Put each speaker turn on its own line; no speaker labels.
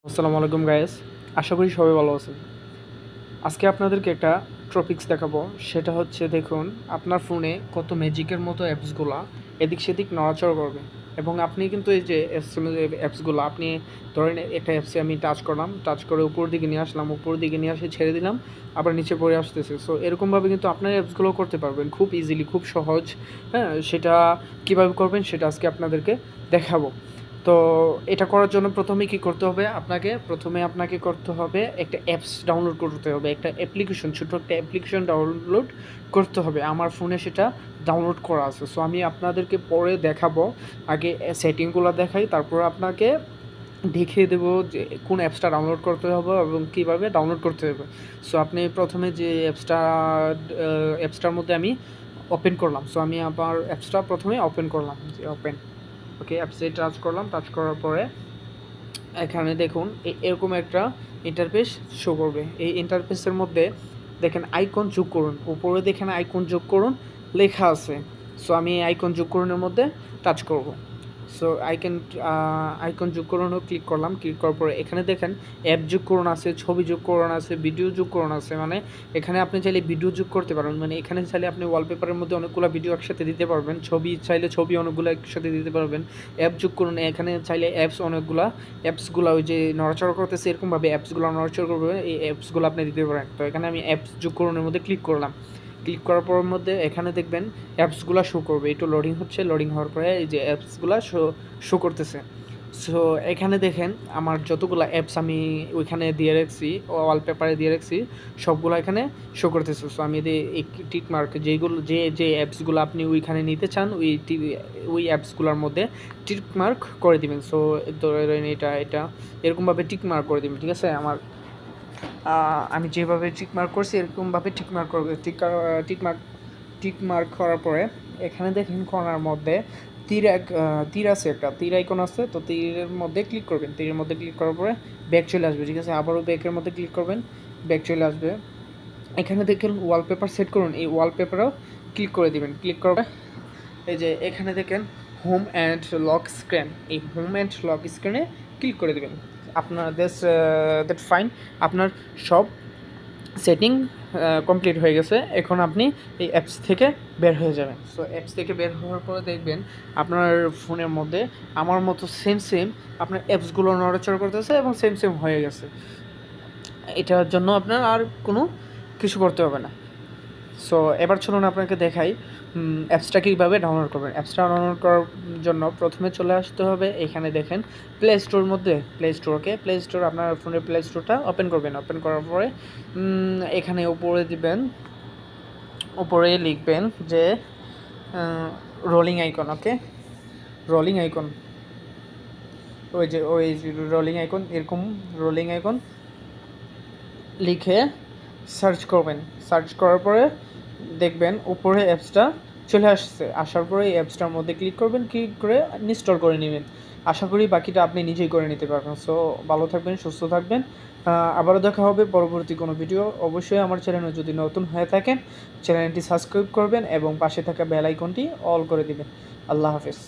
আসসালামু আলাইকুম গাইস, আশা করি সবাই ভালো আছেন। আজকে আপনাদেরকে একটা টপিকস দেখাবো। সেটা হচ্ছে, দেখুন আপনার ফোনে কত ম্যাজিকের মতো অ্যাপসগুলা এদিক সেদিক নড়াচড়া করবে। এবং আপনি কিন্তু এই যে অ্যাপসগুলো আপনি ধরেন একটা অ্যাপসে আমি টাচ করলাম, টাচ করে উপর দিকে নিয়ে আসলাম, উপর দিকে নিয়ে আসে ছেড়ে দিলাম, আবার নিচে পড়ে আসতেছে। সো এরকমভাবে কিন্তু আপনার অ্যাপসগুলো করতে পারবেন খুব ইজিলি, খুব সহজ। হ্যাঁ, সেটা কীভাবে করবেন সেটা আজকে আপনাদেরকে দেখাবো। তো এটা করার জন্য প্রথমে কী করতে হবে, আপনাকে করতে হবে একটা অ্যাপস ডাউনলোড করতে হবে, একটা অ্যাপ্লিকেশন, ছোটো একটা অ্যাপ্লিকেশন ডাউনলোড করতে হবে। আমার ফোনে সেটা ডাউনলোড করা আছে। সো আমি আপনাদেরকে পরে দেখাবো, আগে সেটিংগুলো দেখাই, তারপর আপনাকে দেখিয়ে দেবো যে কোন অ্যাপসটা ডাউনলোড করতে হবে এবং কীভাবে ডাউনলোড করতে হবে। সো আপনি প্রথমে যে অ্যাপসটার মধ্যে আমি ওপেন করলাম। সো আমি আবার অ্যাপসটা প্রথমে ওপেন করলাম, যে ওপেন, ওকে, অ্যাপসে টাচ করলাম। টাচ করার পরে এখানে দেখুন এরকম একটা ইন্টারফেস শো করবে। এই ইন্টারফেসের মধ্যে দেখেন আইকন যোগ করুন, উপরে দেখেন আইকন যোগ করুন লেখা আছে। সো আমি এই আইকন যোগ করুনের মধ্যে টাচ করব। সো আইকন যোগ করুনও ক্লিক করলাম। ক্লিক করার পরে এখানে দেখেন অ্যাপ যোগ করুন আছে, ছবি যোগ করুন আছে, ভিডিও যোগ করুন আছে। মানে এখানে আপনি চাইলে ভিডিও যোগ করতে পারবেন, মানে এখানে চাইলে আপনি ওয়ালপেপারের মধ্যে অনেকগুলো ভিডিও একসাথে দিতে পারবেন, ছবি চাইলে ছবি অনেকগুলো একসাথে দিতে পারবেন। অ্যাপ যোগ করুন, এখানে চাইলে অ্যাপসগুলো ওই যে নড়াচড়া করতেছে এরকমভাবে অ্যাপসগুলো নড়াচড়া করবে, এই অ্যাপসগুলো আপনি দিতে পারেন। তো এখানে আমি অ্যাপস যোগ করুনের মধ্যে ক্লিক করলাম। ক্লিক করার পর মধ্যে এখানে দেখবেন অ্যাপসগুলো শো করবে, একটু লোডিং হচ্ছে। লোডিং হওয়ার পরে এই যে অ্যাপসগুলো শো করতেছে। সো এখানে দেখেন আমার যতগুলো অ্যাপস আমি ওইখানে দিয়ে রাখছি, ওয়ালপেপারে দিয়ে রাখছি, সবগুলো এখানে শো করতেছে। সো আমি এই টিক মার্ক যে অ্যাপসগুলো আপনি ওইখানে নিতে চান ওই অ্যাপসগুলোর মধ্যে টিক মার্ক করে দিবেন। সো ধরেন এটা এরকমভাবে টিক মার্ক করে দিবেন, ঠিক আছে। আমি যেভাবে টিক মার্ক করছি এরকমভাবে টিক মার্ক করবে। টিক মার্ক করার পরে এখানে দেখেন কর্নার মধ্যে তীর আছে, একটা তীর আইকন আছে। তো তীরের মধ্যে ক্লিক করবেন। তীরের মধ্যে ক্লিক করার পরে ব্যাক চলে আসবে, ঠিক আছে। আবারও ব্যাকের মধ্যে ক্লিক করবেন, ব্যাক চলে আসবে। এখানে দেখেন ওয়ালপেপার সেট করুন, এই ওয়ালপেপারও ক্লিক করে দিবেন। ক্লিক করবে, এই যে এখানে দেখেন হোম অ্যান্ড লক স্ক্রিন, এই হোম অ্যান্ড লক স্ক্রিনে ক্লিক করে দেবেন। আপনার দ্যাট ফাইন, আপনার সব সেটিং কমপ্লিট হয়ে গেছে। এখন আপনি এই অ্যাপস থেকে বের হয়ে যাবেন। সো অ্যাপস থেকে বের হওয়ার পরে দেখবেন আপনার ফোনের মধ্যে আমার মতো সেম আপনার অ্যাপসগুলো নড়াচড়া করতেছে এবং সেম হয়ে গেছে। এটার জন্য আপনার আর কোনো কিছু করতে হবে না। সো এবার চলুন আপনাকে দেখাই অ্যাপসটা কীভাবে ডাউনলোড করবেন। অ্যাপসটা ডাউনলোড করার জন্য প্রথমে চলে আসতে হবে, এখানে দেখেন প্লে স্টোর মধ্যে প্লে স্টোর আপনার ফোনের প্লে স্টোরটা ওপেন করবেন। ওপেন করার পরে এখানে উপরে লিখবেন যে রোলিং আইকন, ওকে, রোলিং আইকন, ওই রোলিং আইকন, এরকম রোলিং আইকন লিখে সার্চ করবেন। সার্চ করার পরে দেখবেন উপরে অ্যাপসটা চলে আসছে। আসার পরে এই অ্যাপসটার মধ্যে ক্লিক করবেন, ক্লিক করে ইনস্টল করে নেবেন। আশা করি বাকিটা আপনি নিজেই করে নিতে পারবেন। সো ভালো থাকবেন, সুস্থ থাকবেন। আবারও দেখা হবে পরবর্তী কোনো ভিডিও। অবশ্যই আমার চ্যানেলে যদি নতুন হয়ে থাকেন চ্যানেলটি সাবস্ক্রাইব করবেন এবং পাশে থাকা বেল আইকনটি অল করে দিবেন। আল্লাহ হাফেজ।